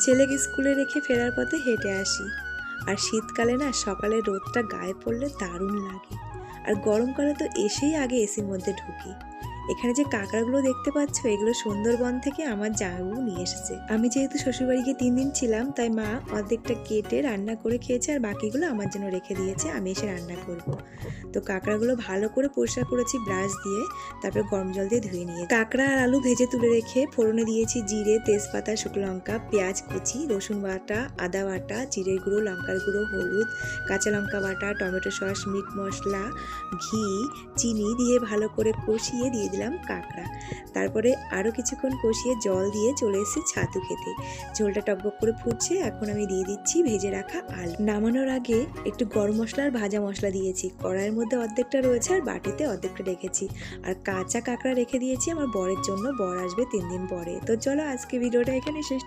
ছেলেকে স্কুলে রেখে ফেরার পথে হেঁটে আসি। আর শীতকালে না সকালে রোদটা গায়ে পড়লে দারুণ লাগে। আর গরমকালে তো এসেই আগে এসির মধ্যে ঢুকি। এখানে যে কাঁকড়াগুলো দেখতে পাচ্ছ, এগুলো সুন্দরবন থেকে আমার জামাইবাবু নিয়ে এসেছে। আমি যেহেতু শ্বশুরবাড়ি গিয়ে 3 দিন ছিলাম, তাই মা অর্ধেকটা কেটে রান্না করে খেয়েছে, আর বাকিগুলো আমার জন্য রেখে দিয়েছে, আমি এসে রান্না করব। তো কাঁকড়াগুলো ভালো করে পরিষ্কার করেছি ব্রাশ দিয়ে, তারপরে গরম জল দিয়ে ধুয়ে নিয়ে কাঁকড়া আর আলু ভেজে তুলে রেখে ফোড়নে দিয়েছি জিরে, তেজপাতা, শুকনো লঙ্কা, পেঁয়াজ কুচি, রসুন বাটা, আদা বাটা, জিরের গুঁড়ো, লঙ্কার গুঁড়ো, হলুদ, কাঁচা লঙ্কা বাটা, টমেটো সস, মিট মশলা, ঘি, চিনি দিয়ে ভালো করে কষিয়ে দিয়ে দিলাম কাঁকড়া। তারপরে আরও কিছুক্ষণ কষিয়ে জল দিয়ে চলে এসেছি ছাতু খেতে। ঝোলটা টকবক করে ফুটছে, এখন আমি দিয়ে দিচ্ছি ভেজে রাখা আলু। নামানোর আগে একটু গরম মশলা আর ভাজা মশলা দিয়েছি। কড়াইয়ের মধ্যে অর্ধেকটা রয়েছে আর বাটিতে অর্ধেকটা রেখেছি। আর কাঁচা কাঁকড়া রেখে দিয়েছি আমার বরের জন্য, বর আসবে 3 দিন পরে। তো চলো আজকে ভিডিওটা এখানে শেষ।